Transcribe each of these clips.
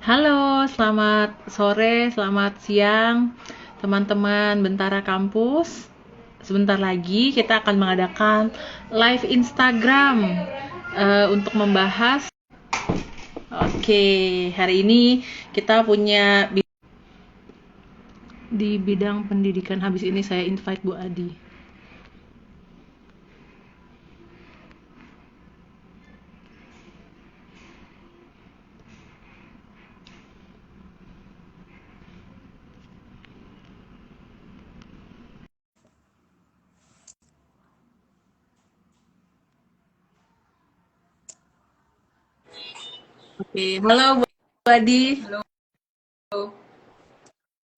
Halo, selamat sore, selamat siang, teman-teman Bentara Kampus. Sebentar lagi kita akan mengadakan live Instagram untuk membahas. Oke, hari ini kita punya di bidang pendidikan. Habis ini saya invite Bu Adi. Oke, halo Bu Adi. Halo,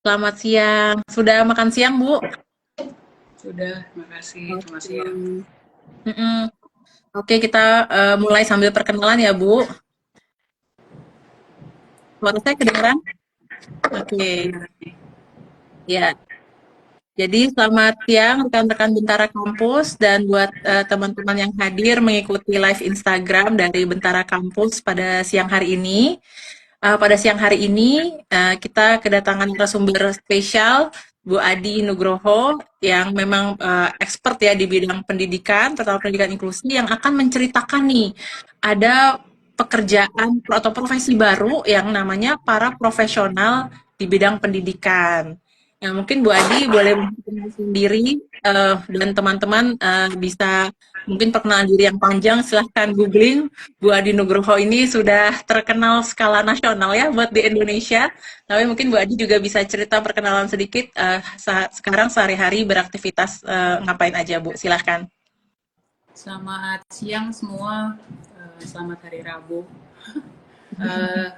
Selamat siang. Sudah makan siang, Bu? sudah, makasih, selamat Oke. siang. Mm-mm. Oke, kita mulai sambil perkenalan ya, Bu. Suara saya kedengeran? Oke, Kedengaran nih. ya. Jadi selamat siang rekan-rekan Bentara Kampus dan buat teman-teman yang hadir mengikuti live Instagram dari Bentara Kampus pada siang hari ini. Pada siang hari ini kita kedatangan narasumber spesial Bu Adi Nugroho yang memang expert ya di bidang pendidikan, terutama pendidikan inklusi yang akan menceritakan nih ada pekerjaan atau profesi baru yang namanya para profesional di bidang pendidikan. Nah, mungkin Bu Adi boleh memperkenalkan sendiri dan teman-teman bisa mungkin perkenalan diri yang panjang, silahkan googling. Bu Adi Nugroho ini sudah terkenal skala nasional ya buat di Indonesia. Tapi mungkin Bu Adi juga bisa cerita perkenalan sedikit sekarang sehari-hari beraktivitas ngapain aja Bu, silahkan. Selamat siang semua, selamat hari Rabu. Eh,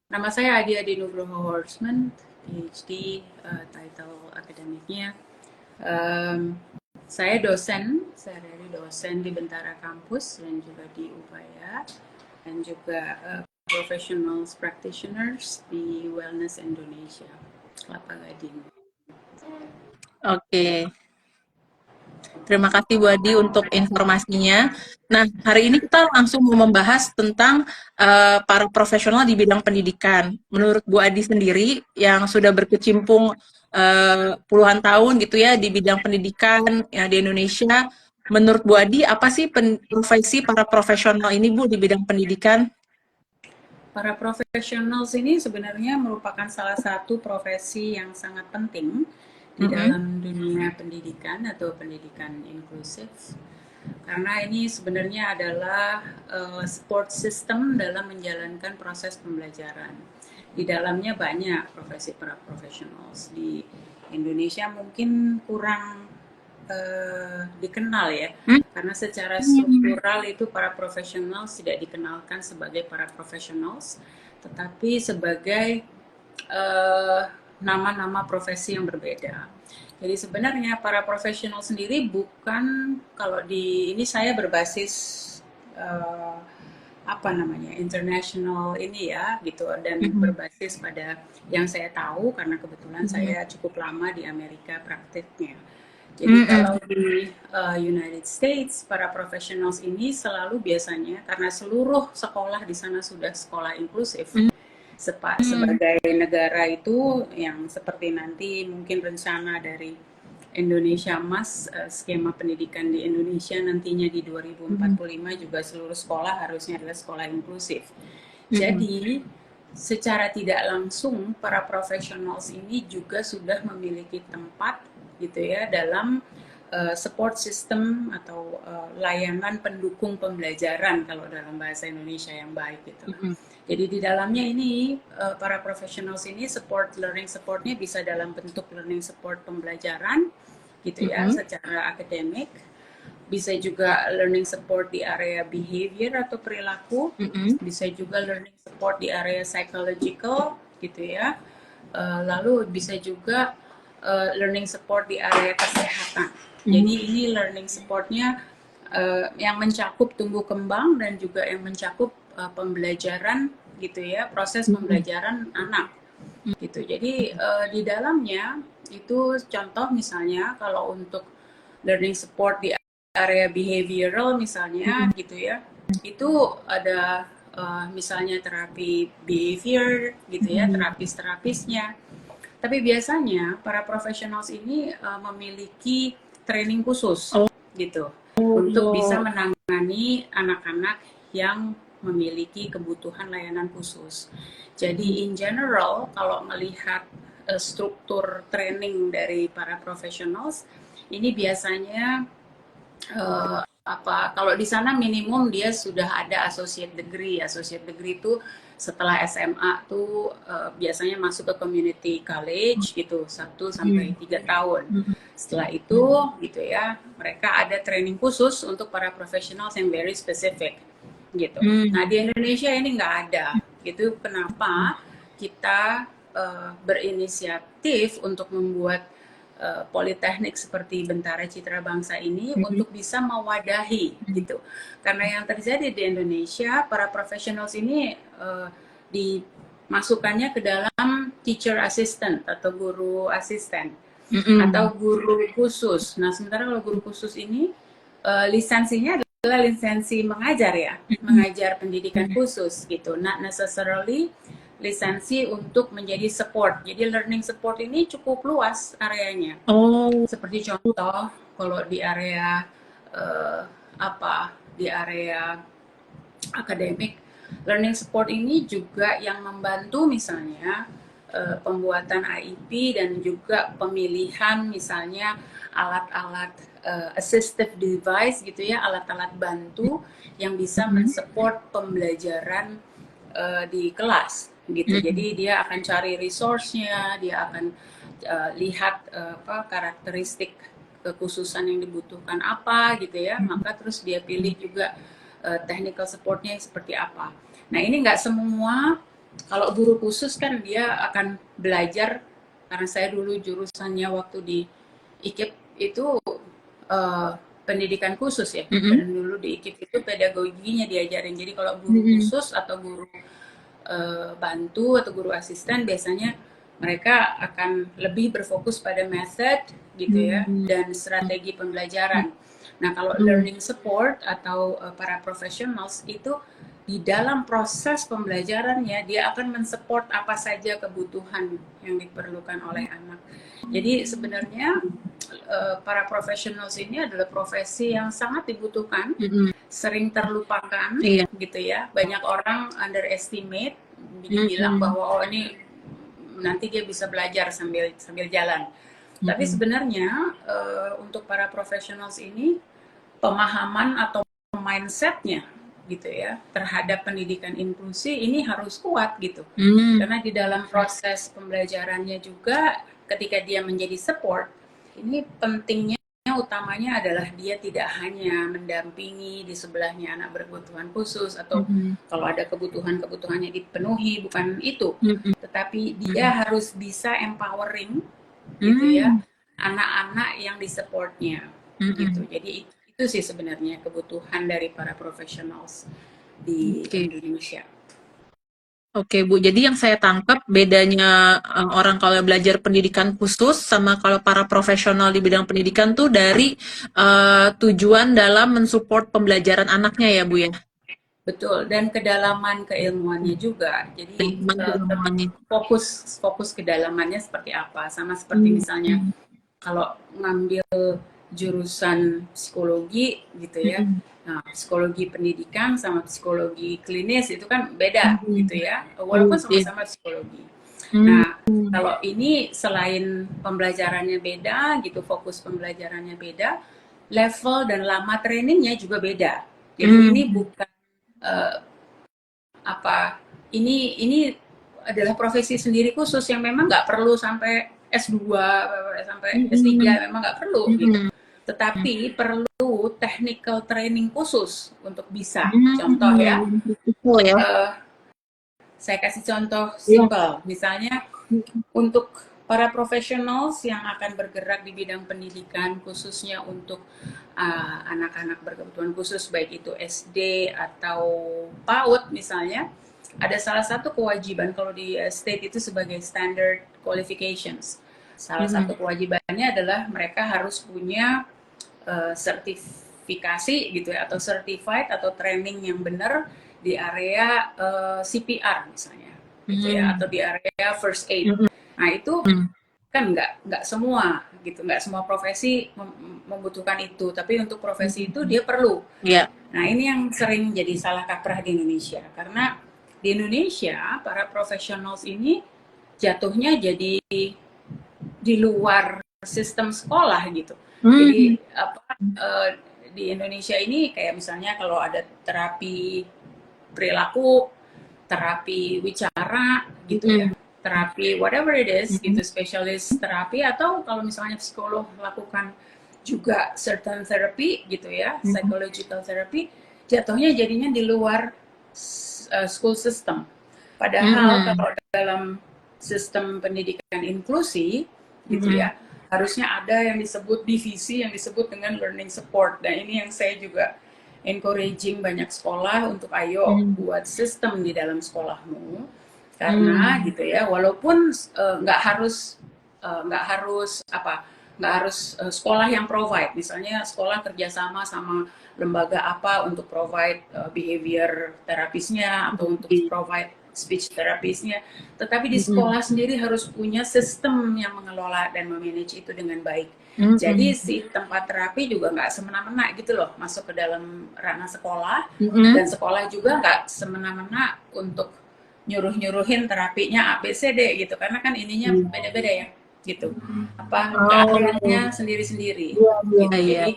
Nama saya Adi Nugroho Horseman, PhD, title akademiknya. Em, saya dosen, sehari-hari dosen di Bentara Kampus dan juga di Upaya, dan juga professional practitioners di Wellness Indonesia, Kelapa Gading. Oke, terima kasih Bu Adi untuk informasinya. Nah, hari ini kita langsung mau membahas tentang para profesional di bidang pendidikan. Menurut Bu Adi sendiri yang sudah berkecimpung puluhan tahun gitu ya di bidang pendidikan ya di Indonesia, menurut Bu Adi apa sih profesi para profesional ini Bu di bidang pendidikan? Para profesional ini sebenarnya merupakan salah satu profesi yang sangat penting di Mm-mm. dalam dunia pendidikan atau pendidikan inklusif. Karena ini sebenarnya adalah support system dalam menjalankan proses pembelajaran. Di dalamnya banyak profesi para profesionals. Di Indonesia mungkin kurang dikenal ya, karena secara struktural itu para profesional tidak dikenalkan sebagai para profesionals, tetapi sebagai nama-nama profesi yang berbeda. Jadi sebenarnya para profesional sendiri bukan, kalau di ini saya berbasis eh, apa namanya, international ini ya gitu, dan Mm-mm. berbasis pada yang saya tahu karena kebetulan Mm-mm. saya cukup lama di Amerika praktiknya. Jadi Mm-mm. kalau di United States, para professionals ini selalu biasanya karena seluruh sekolah di sana sudah sekolah inklusif, Mm-mm. sebagai negara itu yang seperti nanti mungkin rencana dari Indonesia Emas, skema pendidikan di Indonesia nantinya di Mm-mm. 2045 juga seluruh sekolah harusnya adalah sekolah inklusif. Mm-mm. Jadi secara tidak langsung para profesionals ini juga sudah memiliki tempat gitu ya dalam support system atau layanan pendukung pembelajaran kalau dalam bahasa Indonesia yang baik gitu. Mm-mm. Jadi di dalamnya ini para professionals ini support learning supportnya bisa dalam bentuk learning support pembelajaran gitu ya Mm-mm. secara akademik, bisa juga learning support di area behavior atau perilaku, Mm-mm. bisa juga learning support di area psychological gitu ya. Lalu bisa juga learning support di area kesehatan. Jadi Mm-mm. ini learning supportnya yang mencakup tumbuh kembang dan juga yang mencakup pembelajaran gitu ya, proses Mm-mm. pembelajaran anak gitu. Jadi di dalamnya itu contoh misalnya kalau untuk learning support di area behavioral misalnya Mm-mm. gitu ya, itu ada misalnya terapi behavior gitu ya, terapis-terapisnya. Tapi biasanya para professionals ini memiliki training khusus Oh, gitu untuk bisa menangani anak-anak yang memiliki kebutuhan layanan khusus. Jadi in general kalau melihat struktur training dari para professionals ini biasanya kalau di sana minimum dia sudah ada associate degree. Associate degree itu setelah SMA tuh biasanya masuk ke community college gitu 1 sampai 3 tahun. Setelah itu gitu ya mereka ada training khusus untuk para professionals yang very specific gitu. Nah di Indonesia ini nggak ada gitu. Kenapa kita berinisiatif untuk membuat politeknik seperti Bentara Citra Bangsa ini untuk bisa mewadahi gitu. Karena yang terjadi di Indonesia para professionals ini dimasukkannya ke dalam teacher assistant atau guru asisten atau guru khusus. Nah, sementara kalau guru khusus ini lisensinya adalah lisensi mengajar ya, mengajar pendidikan khusus gitu. Not necessarily lisensi untuk menjadi support. Jadi learning support ini cukup luas areanya. oh, Seperti contoh kalau di area di area akademik, learning support ini juga yang membantu misalnya pembuatan IEP dan juga pemilihan misalnya alat-alat assistive device gitu ya, alat-alat bantu yang bisa mensupport pembelajaran di kelas gitu. Jadi dia akan cari resource-nya, dia akan lihat karakteristik kekhususan yang dibutuhkan apa gitu ya, maka terus dia pilih juga technical supportnya seperti apa. Nah ini nggak semua, kalau guru khusus kan dia akan belajar, karena saya dulu jurusannya waktu di IKIP itu pendidikan khusus ya, dan dulu di IKIP itu pedagoginya diajarin. Jadi kalau guru khusus atau guru bantu atau guru asisten biasanya mereka akan lebih berfokus pada method gitu ya dan strategi pembelajaran. Nah kalau learning support atau para professionals itu di dalam proses pembelajarannya dia akan mensupport apa saja kebutuhan yang diperlukan oleh anak. Jadi sebenarnya para professionals ini adalah profesi yang sangat dibutuhkan, sering terlupakan gitu ya. Banyak orang underestimate, bilang bahwa oh ini nanti dia bisa belajar sambil jalan. Tapi sebenarnya untuk para professionals ini pemahaman atau mindsetnya gitu ya terhadap pendidikan inklusi ini harus kuat gitu. Karena di dalam proses pembelajarannya juga ketika dia menjadi support, ini pentingnya utamanya adalah dia tidak hanya mendampingi di sebelahnya anak berkebutuhan khusus atau kalau ada kebutuhannya dipenuhi, bukan itu, tetapi dia harus bisa empowering gitu ya anak-anak yang disupportnya gitu. Jadi itu sih sebenarnya kebutuhan dari para professionals di Indonesia. Oke, Bu. Jadi yang saya tangkap bedanya orang kalau belajar pendidikan khusus sama kalau para profesional di bidang pendidikan tuh dari tujuan dalam mensupport pembelajaran anaknya ya, Bu ya. Betul, dan kedalaman keilmuannya juga. Jadi fokus kedalamannya seperti apa. Sama seperti misalnya kalau ngambil jurusan psikologi gitu ya. Nah, psikologi pendidikan sama psikologi klinis itu kan beda gitu ya. Walaupun sama-sama psikologi. Nah, kalau ini selain pembelajarannya beda gitu, fokus pembelajarannya beda, level dan lama trainingnya juga beda. Jadi ini bukan ini adalah profesi sendiri khusus yang memang nggak perlu sampai S2 sampai S3, memang nggak perlu gitu. Tetapi perlu technical training khusus untuk bisa. Contoh ya, saya kasih contoh simple. Misalnya untuk para profesionals yang akan bergerak di bidang pendidikan khususnya untuk anak-anak berkebutuhan khusus baik itu SD atau PAUD misalnya, ada salah satu kewajiban kalau di state itu sebagai standard qualifications. Salah satu kewajibannya adalah mereka harus punya sertifikasi gitu ya atau certified atau training yang benar di area CPR misalnya, gitu ya, atau di area first aid. Nah itu kan nggak semua gitu, nggak semua profesi membutuhkan itu, tapi untuk profesi itu dia perlu. Ya. Nah ini yang sering jadi salah kaprah di Indonesia, karena di Indonesia para profesionals ini jatuhnya jadi di luar sistem sekolah gitu. Jadi apa di Indonesia ini kayak misalnya kalau ada terapi perilaku, terapi wicara gitu ya, terapi whatever it is gitu, spesialis terapi, atau kalau misalnya psikolog lakukan juga certain therapy gitu ya, psychological therapy, jatuhnya jadinya di luar school system. Padahal kalau dalam sistem pendidikan inklusi gitu ya, harusnya ada yang disebut divisi yang disebut dengan learning support. Dan ini yang saya juga encouraging banyak sekolah untuk ayo buat sistem di dalam sekolahmu, karena gitu ya, walaupun nggak harus sekolah yang provide, misalnya sekolah kerjasama sama lembaga apa untuk provide behavior terapisnya atau untuk provide speech terapisnya, tetapi di sekolah sendiri harus punya sistem yang mengelola dan memanage itu dengan baik. Jadi si tempat terapi juga nggak semena-mena gitu loh masuk ke dalam ranah sekolah, dan sekolah juga nggak semena-mena untuk nyuruh-nyuruhin terapinya ABCD gitu, karena kan ininya beda-beda ya gitu, keahliannya sendiri-sendiri gitu. Jadi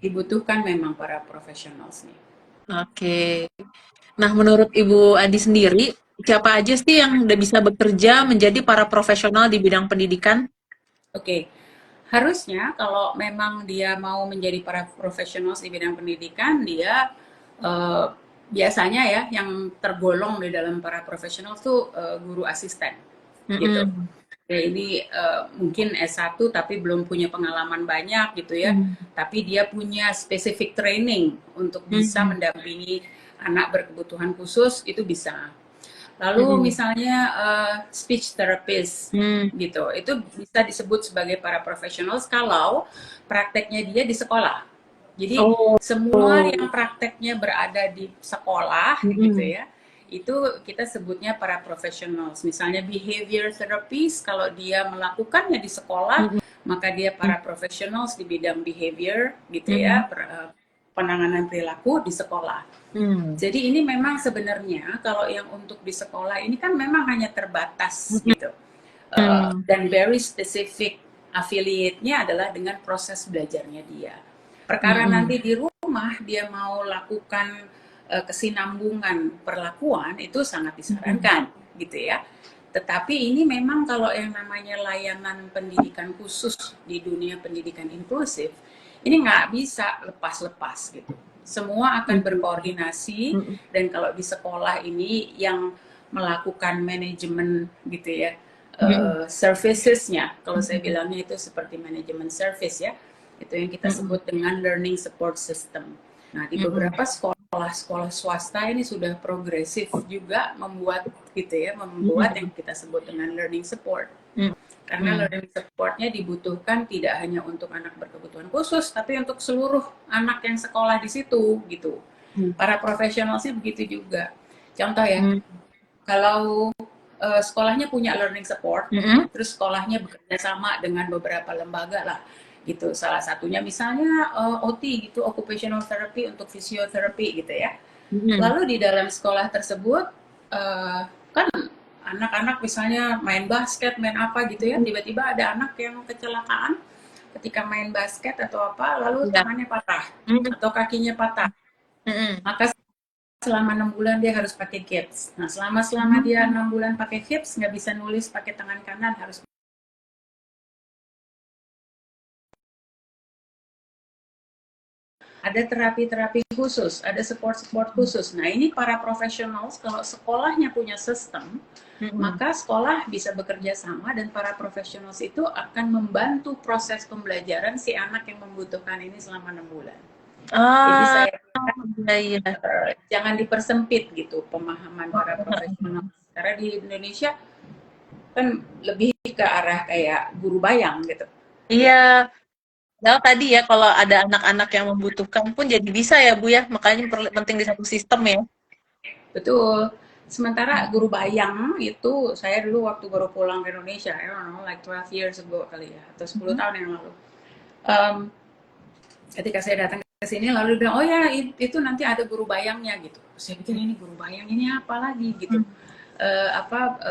dibutuhkan memang para profesionals nih. Oke. Nah, menurut Ibu Adi sendiri, siapa aja sih yang udah bisa bekerja menjadi para profesional di bidang pendidikan? Oke, harusnya kalau memang dia mau menjadi para profesional di bidang pendidikan, dia biasanya ya yang tergolong di dalam para profesional tuh guru asisten gitu. Ya, ini mungkin S1 tapi belum punya pengalaman banyak gitu ya, tapi dia punya specific training untuk bisa mendampingi anak berkebutuhan khusus, itu bisa. Lalu misalnya speech therapist gitu, itu bisa disebut sebagai para profesional kalau prakteknya dia di sekolah. Jadi semua yang prakteknya berada di sekolah gitu ya, itu kita sebutnya para profesionals. Misalnya behavior therapist, kalau dia melakukannya di sekolah, maka dia para professionals di bidang behavior gitu ya, penanganan perilaku di sekolah. Jadi ini memang sebenarnya kalau yang untuk di sekolah ini kan memang hanya terbatas gitu, dan very specific affiliate-nya adalah dengan proses belajarnya dia. Perkara nanti di rumah dia mau lakukan kesinambungan perlakuan, itu sangat disarankan gitu ya. Tetapi ini memang kalau yang namanya layanan pendidikan khusus di dunia pendidikan inklusif, ini nggak bisa lepas-lepas gitu. Semua akan berkoordinasi, dan kalau di sekolah ini yang melakukan manajemen gitu ya, servicesnya, kalau saya bilangnya itu seperti manajemen service ya, itu yang kita sebut dengan learning support system. Nah di beberapa sekolah swasta ini sudah progresif juga membuat gitu ya, membuat yang kita sebut dengan learning support. Karena learning supportnya dibutuhkan tidak hanya untuk anak berkebutuhan khusus, tapi untuk seluruh anak yang sekolah di situ gitu. Para profesionalnya begitu juga. Contoh ya, kalau sekolahnya punya learning support, terus sekolahnya bekerja sama dengan beberapa lembaga lah gitu. Salah satunya misalnya OT gitu, occupational therapy untuk fisioterapi gitu ya. Lalu di dalam sekolah tersebut kan anak-anak misalnya main basket, main apa gitu ya, tiba-tiba ada anak yang kecelakaan ketika main basket atau apa, lalu tangannya patah atau kakinya patah. Maka selama 6 bulan dia harus pakai gips. Nah selama dia 6 bulan pakai gips, nggak bisa nulis pakai tangan kanan, harus ada terapi-terapi khusus, ada support khusus. Nah ini para profesional kalau sekolahnya punya sistem, maka sekolah bisa bekerja sama dan para profesional itu akan membantu proses pembelajaran si anak yang membutuhkan ini selama 6 bulan. Jadi saya jangan dipersempit gitu pemahaman para profesional. Karena di Indonesia kan lebih ke arah kayak guru bayang gitu. Iya. Nah, tadi ya kalau ada anak-anak yang membutuhkan pun jadi bisa ya Bu ya, makanya penting di satu sistem ya. Betul. Sementara guru bayang itu saya dulu waktu baru pulang ke Indonesia, I don't know, like 12 years ago kali ya, atau 10 tahun yang lalu. Em, Ketika saya datang ke sini lalu bilang, oh ya itu nanti ada guru bayangnya gitu. Saya pikir ini guru bayang ini apa lagi gitu.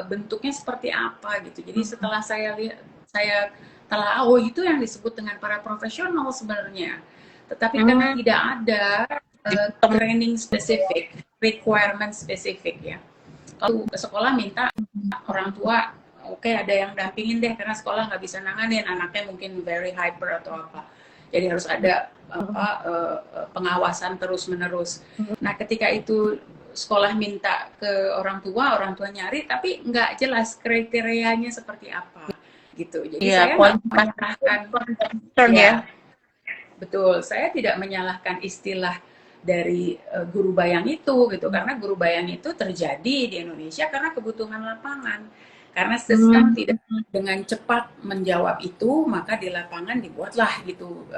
Bentuknya seperti apa gitu. Jadi setelah saya lihat, saya telah oh itu yang disebut dengan para profesional sebenarnya. Tetapi karena tidak ada training spesifik, requirement spesifik ya. Kalau ke sekolah minta orang tua, oke, ada yang dampingin deh karena sekolah nggak bisa nanganin anaknya mungkin very hyper atau apa. Jadi harus ada pengawasan terus menerus. Nah ketika itu sekolah minta ke orang tua nyari, tapi nggak jelas kriterianya seperti apa gitu. Jadi Iya, saya nggak menyalahkan, ya. ya betul, saya tidak menyalahkan istilah dari guru bayang itu gitu, karena guru bayang itu terjadi di Indonesia karena kebutuhan lapangan. Karena sistem tidak dengan cepat menjawab itu, maka di lapangan dibuatlah gitu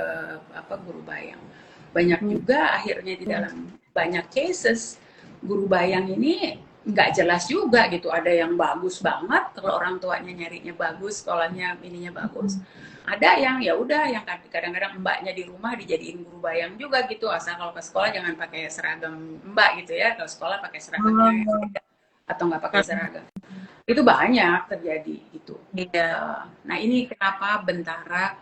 guru bayang. Banyak juga akhirnya di dalam banyak cases guru bayang ini nggak jelas juga gitu. Ada yang bagus banget kalau orang tuanya nyarinya bagus, sekolahnya ininya bagus. Ada yang ya udah yang kadang-kadang mbaknya di rumah dijadiin guru bayang juga gitu, asal kalau ke sekolah jangan pakai seragam mbak gitu ya, kalau sekolah pakai seragamnya atau nggak pakai seragam. Itu banyak terjadi gitu. Nah ini kenapa Bentara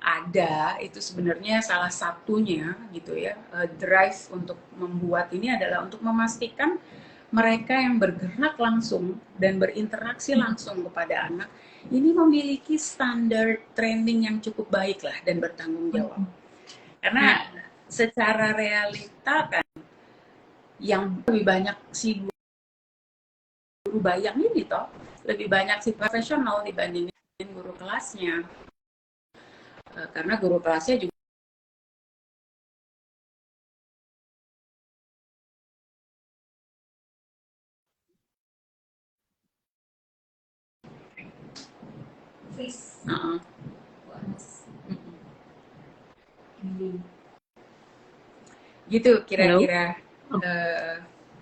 ada, itu sebenarnya salah satunya gitu ya, drive untuk membuat ini adalah untuk memastikan mereka yang bergerak langsung dan berinteraksi langsung kepada anak ini memiliki standar training yang cukup baik lah dan bertanggung jawab. Karena secara realita kan yang lebih banyak si guru bayang ini toh, lebih banyak si profesional dibandingin guru kelasnya. Karena guru kelasnya juga gitu kira-kira.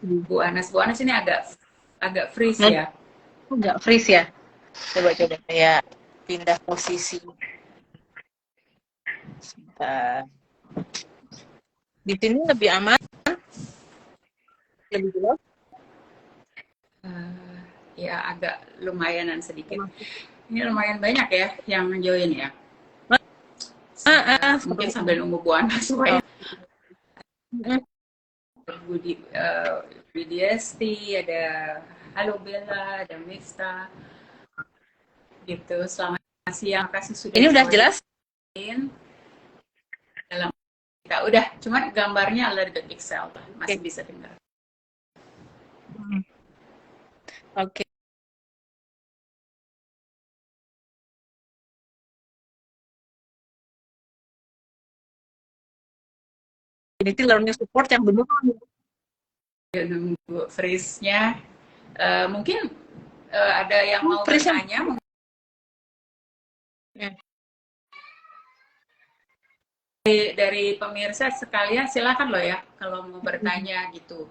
Bu Anas ini agak freeze ya. Agak freeze ya. Coba saya pindah posisi. Sebentar. Di sini lebih aman, lebih jelas. Ya agak lumayanan sedikit. Ini lumayan banyak ya yang join ya. Mungkin sambil nunggu Bu Anas supaya Budi Esti, ada halo Bella, ada Mista, gitu. Selamat siang, kasih sudah. Ini udah jelas? Dalam kita udah, cuman gambarnya ada di pixel, masih bisa dengar. Oke. Ini learning support yang benar. Nunggu freeze-nya. Mungkin ada yang mau bertanya. Dari pemirsa sekalian silakan loh ya kalau mau bertanya gitu.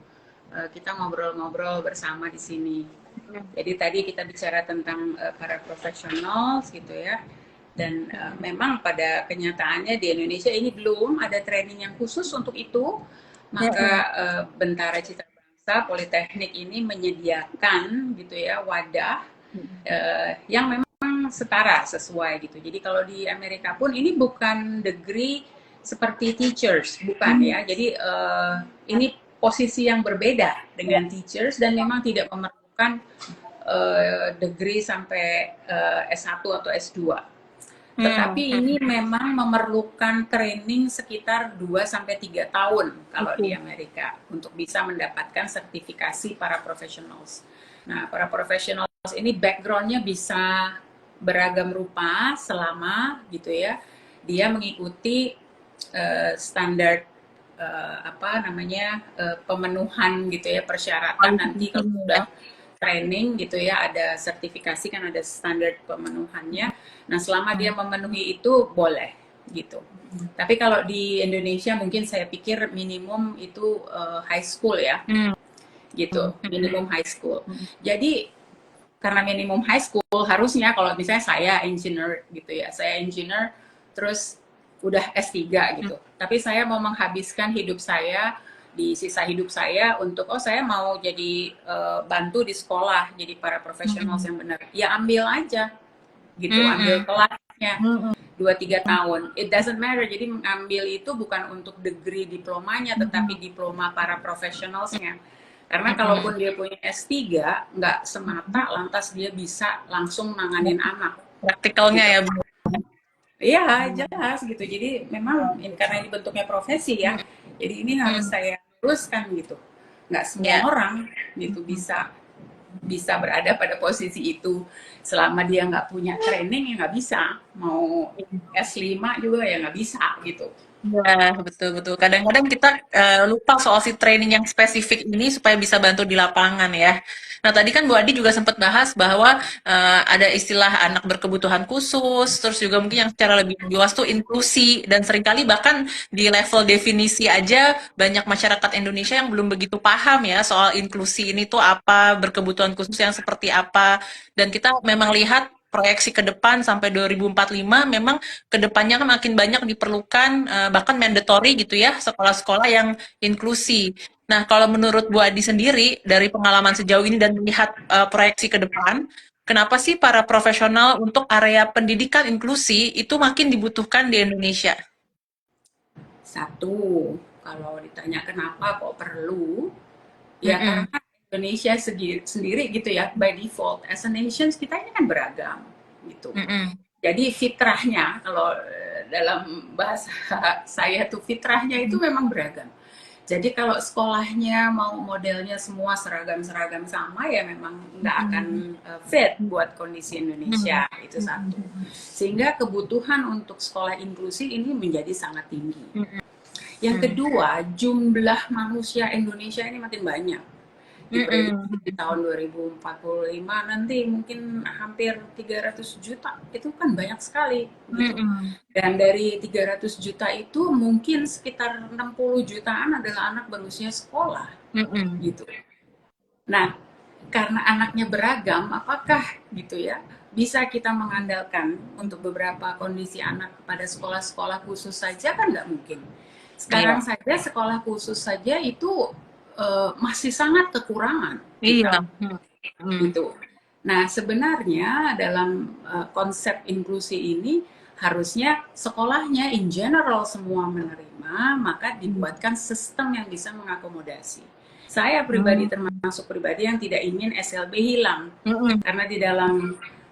Kita ngobrol-ngobrol bersama di sini. Jadi tadi kita bicara tentang para profesional gitu ya. Dan memang pada kenyataannya di Indonesia ini belum ada training yang khusus untuk itu. Maka Bentara Citra Bangsa Politeknik ini menyediakan gitu ya wadah yang memang setara sesuai gitu. Jadi kalau di Amerika pun ini bukan degree seperti teachers, bukan ya. Jadi ini posisi yang berbeda dengan teachers dan memang tidak memerlukan degree sampai S1 atau S2. Tetapi ini memang memerlukan training sekitar 2-3 tahun kalau di Amerika untuk bisa mendapatkan sertifikasi para professionals. Nah, para professionals ini background-nya bisa beragam rupa selama gitu ya. Dia mengikuti standar pemenuhan gitu ya, persyaratan nanti kalau sudah training gitu ya, ada sertifikasi kan, ada standar pemenuhannya. Nah selama dia memenuhi itu boleh gitu. Tapi kalau di Indonesia mungkin saya pikir minimum itu high school ya. gitu, minimum high school. Jadi karena minimum high school harusnya kalau misalnya saya engineer gitu ya, saya engineer terus udah S3 gitu. Tapi saya mau menghabiskan hidup saya di sisa hidup saya untuk saya mau jadi bantu di sekolah jadi para profesional yang benar. Ya ambil aja gitu, ambil kelasnya 2-3 tahun. It doesn't matter. Jadi mengambil itu bukan untuk degree diplomanya, tetapi diploma para profesionalsnya. Karena kalaupun dia punya S3, nggak semata lantas dia bisa langsung nanganin anak. Praktikalnya Gitu. ya, Bu. Iya, jelas gitu. Jadi memang karena ini bentuknya profesi ya, jadi ini harus saya luruskan gitu. Nggak semua orang gitu bisa berada pada posisi itu selama dia nggak punya training ya nggak bisa, mau S5 juga ya nggak bisa gitu. Ya, betul-betul. Kadang-kadang kita lupa soal si training yang spesifik ini supaya bisa bantu di lapangan ya. Nah, tadi kan Bu Adi juga sempat bahas bahwa ada istilah anak berkebutuhan khusus, terus juga mungkin yang secara lebih luas tuh inklusi, dan seringkali bahkan di level definisi aja banyak masyarakat Indonesia yang belum begitu paham ya soal inklusi ini tuh apa, berkebutuhan khusus yang seperti apa. Dan kita memang lihat proyeksi ke depan sampai 2045 memang kedepannya kan makin banyak diperlukan bahkan mandatory gitu ya sekolah-sekolah yang inklusi. Nah, kalau menurut Bu Adi sendiri dari pengalaman sejauh ini dan melihat proyeksi ke depan, kenapa sih para profesional untuk area pendidikan inklusi itu makin dibutuhkan di Indonesia? Satu, kalau ditanya kenapa kok perlu, ya Mm-mm. karena Indonesia sendiri gitu ya, by default as a nation kita ini kan beragam gitu. Mm-mm. Jadi fitrahnya kalau dalam bahasa saya tuh fitrahnya itu memang beragam. Jadi kalau sekolahnya mau modelnya semua seragam-seragam sama ya memang nggak akan fit buat kondisi Indonesia, itu satu. Sehingga kebutuhan untuk sekolah inklusi ini menjadi sangat tinggi. Yang kedua, jumlah manusia Indonesia ini makin banyak. Diprediksi di tahun 2045 nanti mungkin hampir 300 juta. Itu kan banyak sekali gitu. Dan dari 300 juta itu mungkin sekitar 60 jutaan adalah anak berusia sekolah gitu. Nah, karena anaknya beragam, apakah gitu ya bisa kita mengandalkan untuk beberapa kondisi anak pada sekolah-sekolah khusus saja kan nggak mungkin. Sekarang Iya. saja sekolah khusus saja itu masih sangat kekurangan Iya. kita gitu. Nah, sebenarnya dalam konsep inklusi ini harusnya sekolahnya in general semua menerima, maka dibuatkan sistem yang bisa mengakomodasi. Saya pribadi termasuk pribadi yang tidak ingin SLB hilang, Mm-mm. karena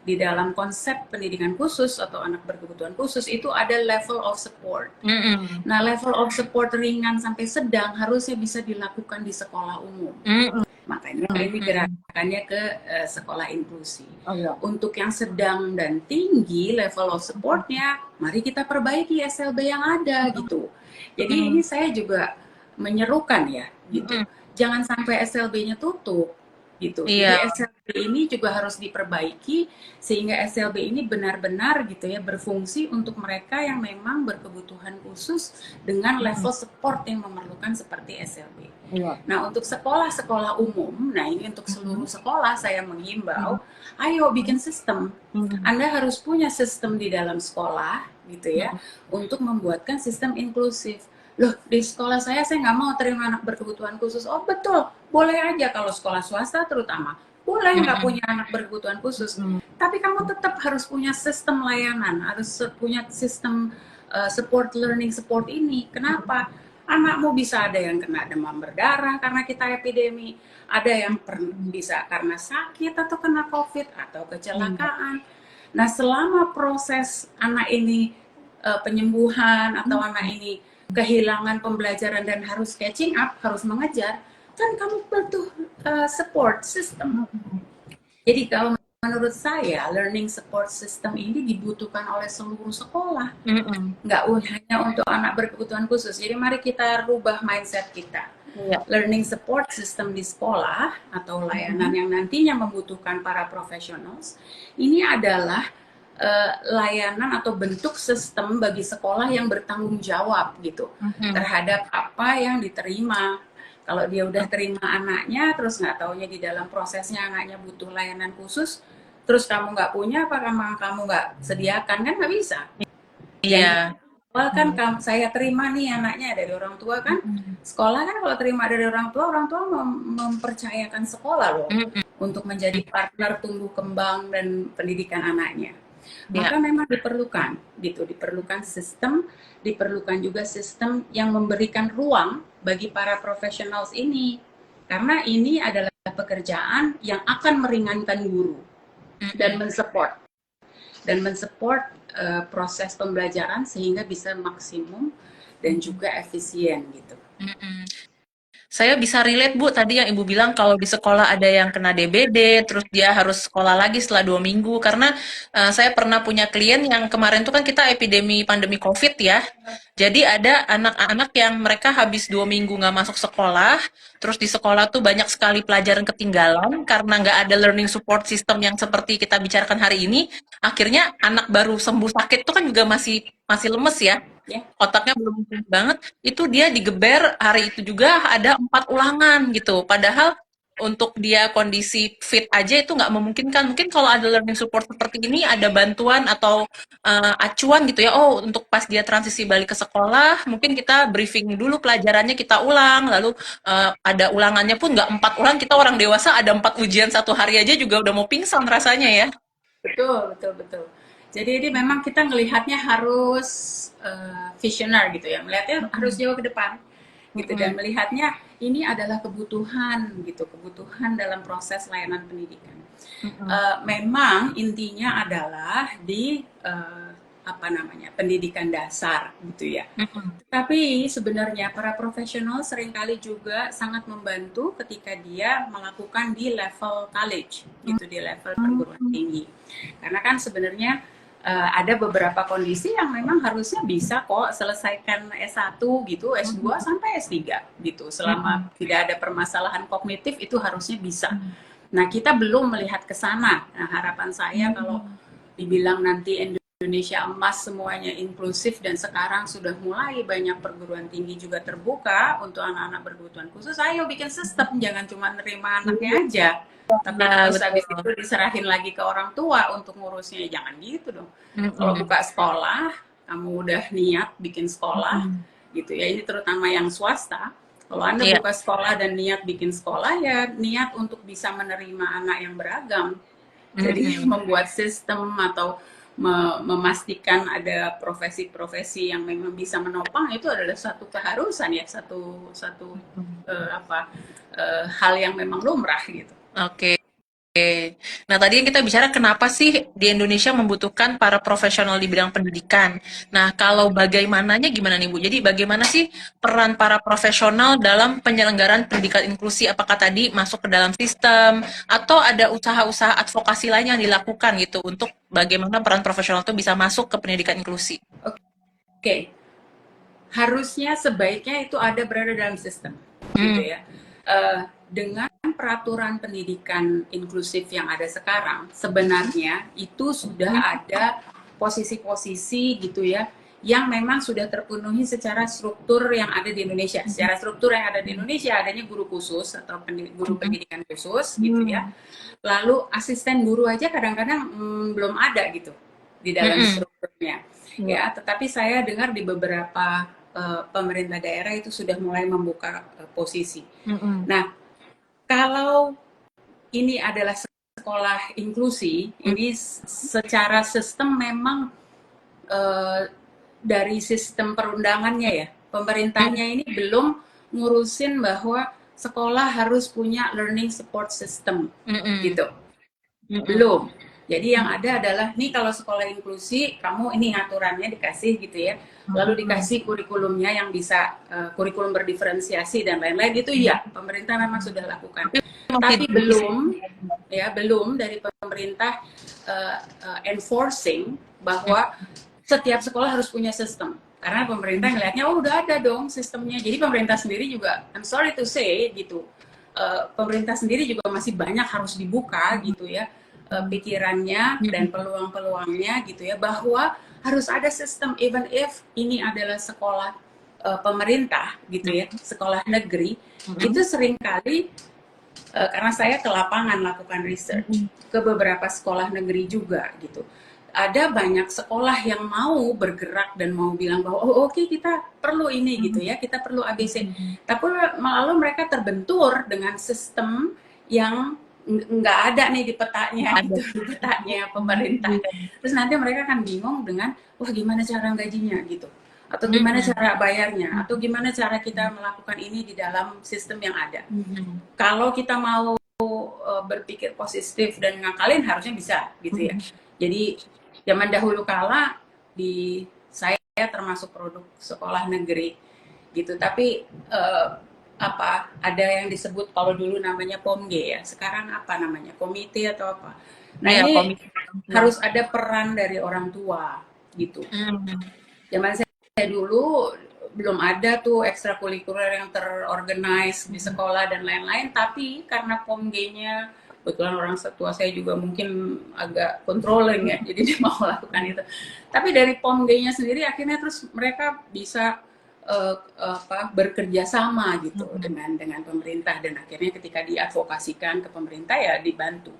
di dalam konsep pendidikan khusus atau anak berkebutuhan khusus itu ada level of support. Mm-mm. Nah, level of support ringan sampai sedang harusnya bisa dilakukan di sekolah umum. Mm-mm. Makanya ini gerakannya ke sekolah inklusi. Oh, iya. Untuk yang sedang dan tinggi level of supportnya, mari kita perbaiki SLB yang ada gitu. Jadi ini saya juga menyerukan ya gitu. Jangan sampai SLB-nya tutup gitu. Jadi Iya. SLB ini juga harus diperbaiki sehingga SLB ini benar-benar gitu ya berfungsi untuk mereka yang memang berkebutuhan khusus dengan level support yang memerlukan seperti SLB. Iya. Nah, untuk sekolah-sekolah umum, nah ini untuk seluruh sekolah saya menghimbau, ayo bikin sistem. Anda harus punya sistem di dalam sekolah gitu ya, untuk membuatkan sistem inklusif. Loh, di sekolah saya nggak mau terima anak berkebutuhan khusus. Oh betul, boleh aja kalau sekolah swasta terutama. Boleh nggak punya anak berkebutuhan khusus. Tapi kamu tetap harus punya sistem layanan, harus punya sistem support learning support ini. Kenapa? Anakmu bisa ada yang kena demam berdarah karena kita epidemi, ada yang bisa karena sakit atau kena COVID atau kecelakaan. Nah, selama proses anak ini penyembuhan atau anak ini kehilangan pembelajaran dan harus catching up, harus mengejar, kan kamu butuh support system. Jadi kalau menurut saya learning support system ini dibutuhkan oleh seluruh sekolah, nggak hanya untuk anak berkebutuhan khusus. Jadi mari kita rubah mindset kita. Learning support system di sekolah atau layanan yang nantinya membutuhkan para professionals ini adalah layanan atau bentuk sistem bagi sekolah yang bertanggung jawab gitu terhadap apa yang diterima Kalau dia udah terima anaknya, terus nggak taunya di dalam prosesnya anaknya butuh layanan khusus, terus kamu nggak punya, apa kamu nggak sediakan, kan nggak bisa. Yang di Iya. awal kan saya terima nih anaknya dari orang tua kan, Mm-mm. sekolah kan kalau terima dari orang tua mempercayakan sekolah loh Mm-mm. untuk menjadi partner tumbuh kembang dan pendidikan anaknya. Iya. Maka memang diperlukan gitu, diperlukan sistem, diperlukan juga sistem yang memberikan ruang bagi para profesionals ini. Karena ini adalah pekerjaan yang akan meringankan guru dan Mm-mm. mensupport proses pembelajaran sehingga bisa maksimum dan juga efisien gitu. Mm-mm. Saya bisa relate Bu, tadi yang Ibu bilang kalau di sekolah ada yang kena DBD, terus dia harus sekolah lagi setelah 2 minggu. Karena saya pernah punya klien yang kemarin tuh kan kita epidemi pandemi COVID ya. Jadi ada anak-anak yang mereka habis 2 minggu nggak masuk sekolah, terus di sekolah tuh banyak sekali pelajaran ketinggalan karena nggak ada learning support system yang seperti kita bicarakan hari ini. Akhirnya anak baru sembuh sakit tuh kan juga masih masih lemes ya, Ya, otaknya belum pulih banget, itu dia digeber hari itu juga ada 4 ulangan gitu. Padahal untuk dia kondisi fit aja itu nggak memungkinkan. Mungkin kalau ada learning support seperti ini, ada bantuan atau acuan gitu ya. Oh, untuk pas dia transisi balik ke sekolah, mungkin kita briefing dulu pelajarannya kita ulang, lalu ada ulangannya pun nggak 4 ulang, kita orang dewasa ada 4 ujian 1 hari aja juga udah mau pingsan rasanya ya. betul, betul, betul. Jadi ini memang kita ngelihatnya harus visioner gitu ya, melihatnya harus jauh ke depan gitu dan Mm-mm. melihatnya ini adalah kebutuhan gitu, kebutuhan dalam proses layanan pendidikan. Mm-mm. Memang intinya adalah di apa namanya pendidikan dasar gitu ya. Mm-mm. Tapi sebenarnya para profesional seringkali juga sangat membantu ketika dia melakukan di level college gitu, di level perguruan tinggi. Karena kan sebenarnya ada beberapa kondisi yang memang harusnya bisa kok selesaikan S1 gitu, S2 sampai S3 gitu. Selama tidak ada permasalahan kognitif itu harusnya bisa. Nah, kita belum melihat ke sana. Nah, harapan saya kalau dibilang nanti Indonesia emas semuanya inklusif dan sekarang sudah mulai banyak perguruan tinggi juga terbuka untuk anak-anak berkebutuhan khusus, ayo bikin sistem, jangan cuma nerima anaknya aja tapi Nah, terus habis itu betul. diserahin lagi ke orang tua untuk ngurusnya, jangan gitu dong. Kalau Mm-mm. buka sekolah kamu udah niat bikin sekolah Mm-mm. gitu ya, ini terutama yang swasta. Kalau Anda Iya. buka sekolah dan niat bikin sekolah, ya niat untuk bisa menerima anak yang beragam. Jadi Mm-mm. membuat sistem atau memastikan ada profesi-profesi yang memang bisa menopang itu adalah satu keharusan ya, satu satu hal yang memang lumrah gitu. Oke. Nah, tadi yang kita bicara kenapa sih di Indonesia membutuhkan para profesional di bidang pendidikan. Nah, kalau bagaimananya gimana nih Bu? Jadi bagaimana sih peran para profesional dalam penyelenggaraan pendidikan inklusi? Apakah tadi masuk ke dalam sistem atau ada usaha-usaha advokasi lain yang dilakukan gitu untuk bagaimana peran profesional itu bisa masuk ke pendidikan inklusi? Oke, harusnya sebaiknya itu ada berada dalam sistem, gitu Hmm. ya. Dengan peraturan pendidikan inklusif yang ada sekarang, sebenarnya itu sudah ada posisi-posisi gitu ya, yang memang sudah terpenuhi secara struktur yang ada di Indonesia. Secara struktur yang ada di Indonesia adanya guru khusus atau guru pendidikan khusus gitu ya. Lalu asisten guru aja kadang-kadang belum ada gitu di dalam Mm-mm. strukturnya Iya. ya. Tetapi saya dengar di beberapa pemerintah daerah itu sudah mulai membuka posisi. Mm-mm. Nah, kalau ini adalah sekolah inklusi, ini secara sistem memang eh, dari sistem perundangannya ya, pemerintahnya ini belum ngurusin bahwa sekolah harus punya learning support system Mm-mm. gitu. Mm-mm. Belum. Jadi yang ada adalah nih kalau sekolah inklusi kamu ini aturannya dikasih gitu ya. Lalu Mm-mm. dikasih kurikulumnya yang bisa kurikulum berdiferensiasi dan lain-lain itu ya pemerintah memang sudah lakukan. Masih Tapi di belum ya belum dari pemerintah enforcing bahwa setiap sekolah harus punya sistem. Karena pemerintah ngelihatnya oh udah ada dong sistemnya. Jadi pemerintah sendiri juga I'm sorry to say gitu. Pemerintah sendiri juga masih banyak harus dibuka gitu ya pikirannya dan peluang-peluangnya gitu ya, bahwa harus ada sistem even if ini adalah sekolah pemerintah gitu ya, sekolah negeri, itu seringkali karena saya ke lapangan lakukan research ke beberapa sekolah negeri juga gitu. Ada banyak sekolah yang mau bergerak dan mau bilang bahwa oh oke, kita perlu ini gitu ya, kita perlu ABC. Tapi malah mereka terbentur dengan sistem yang nggak ada nih di petanya gitu, di petanya pemerintah. Terus nanti mereka akan bingung dengan wah gimana cara gajinya gitu, atau gimana cara bayarnya, atau gimana cara kita melakukan ini di dalam sistem yang ada. Kalau kita mau berpikir positif dan ngakalin harusnya bisa gitu ya. Jadi zaman dahulu kala di saya termasuk produk sekolah negeri gitu, tapi apa ada yang disebut kalau dulu namanya POMG ya, sekarang apa namanya, komite atau apa. Nah Iya, ini komite. harus ada peran dari orang tua gitu. Zaman saya dulu belum ada tuh ekstrakurikuler yang terorganize di sekolah dan lain-lain, tapi karena POMG-nya kebetulan orang tua saya juga mungkin agak controlling ya, jadi dia mau lakukan itu. Tapi dari POMG-nya sendiri akhirnya terus mereka bisa bekerja sama gitu dengan pemerintah, dan akhirnya ketika diadvokasikan ke pemerintah ya dibantu.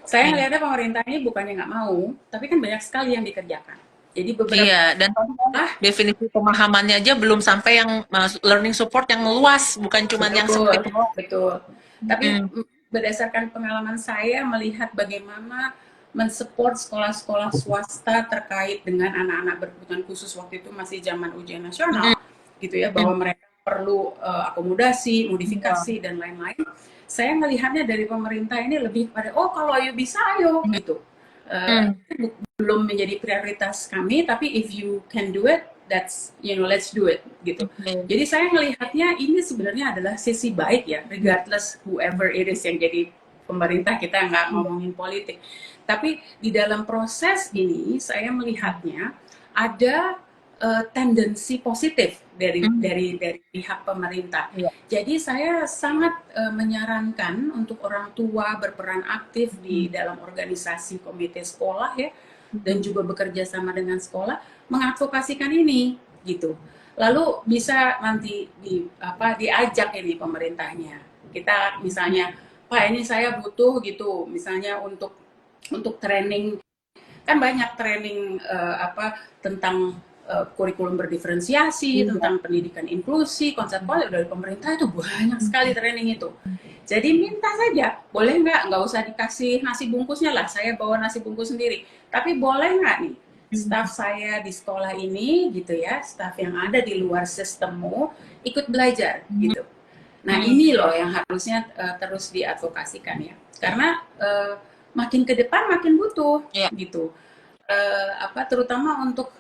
Saya ngelihatnya pemerintah ini bukannya nggak mau, tapi kan banyak sekali yang dikerjakan. Jadi beberapa Iya, dan definisi pemahamannya aja belum sampai yang learning support yang luas, bukan cuma yang betul, sempit doang. betul. Tapi berdasarkan pengalaman saya melihat bagaimana mensupport sekolah-sekolah swasta terkait dengan anak-anak berkebutuhan khusus waktu itu masih zaman ujian nasional, gitu ya, bahwa mereka perlu akomodasi, modifikasi dan lain-lain. Saya melihatnya dari pemerintah ini lebih pada oh kalau ayo bisa ayo gitu. Belum menjadi prioritas kami, tapi if you can do it, that's let's do it gitu. Jadi saya melihatnya ini sebenarnya adalah sisi baik ya, regardless whoever it is yang jadi pemerintah, kita nggak ngomongin politik. Tapi di dalam proses ini saya melihatnya ada tendensi positif dari pihak pemerintah. Jadi saya sangat menyarankan untuk orang tua berperan aktif di dalam organisasi komite sekolah ya, dan juga bekerja sama dengan sekolah mengadvokasikan ini gitu. Lalu bisa nanti diajak ini pemerintahnya. Kita misalnya, Pak ini saya butuh gitu, misalnya untuk training, kan banyak training tentang kurikulum berdiferensiasi, tentang pendidikan inklusi, konseptual dari pemerintah itu banyak sekali training itu. Jadi minta saja, boleh nggak usah dikasih nasi bungkusnya lah, saya bawa nasi bungkus sendiri. Tapi boleh nggak nih, staf saya di sekolah ini gitu ya, staf yang ada di luar sistemmu ikut belajar gitu. Nah ini loh yang harusnya terus diadvokasikan ya, karena makin ke depan makin butuh gitu. Terutama untuk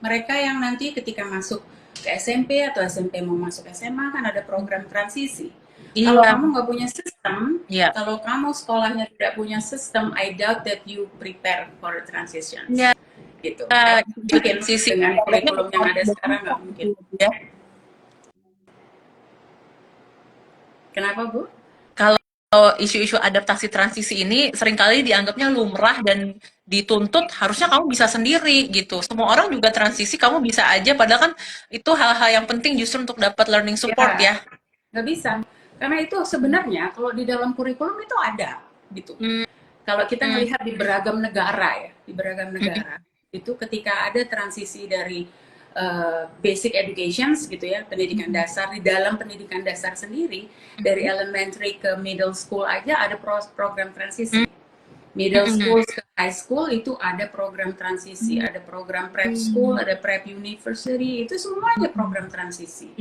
mereka yang nanti ketika masuk ke SMP atau SMP mau masuk SMA kan ada program transisi. Kalau kamu nggak punya sistem, kalau kamu sekolahnya tidak punya sistem, I doubt that you prepare for the transitions. Gitu. Mungkin dengan kurikulum yang ada sekarang nggak mungkin. Kenapa Bu? Kalau isu-isu adaptasi transisi ini seringkali dianggapnya lumrah dan dituntut harusnya kamu bisa sendiri gitu. Semua orang juga transisi, kamu bisa aja. Padahal kan itu hal-hal yang penting justru untuk dapat learning support ya. Nggak bisa. Karena itu sebenarnya kalau di dalam kurikulum itu ada gitu. Kalau kita melihat di beragam negara ya, di beragam negara itu ketika ada transisi dari basic education gitu ya, pendidikan dasar, di dalam pendidikan dasar sendiri dari elementary ke middle school aja ada program transisi. Middle school ke high school itu ada program transisi, ada program prep school, ada prep university, itu semuanya program transisi.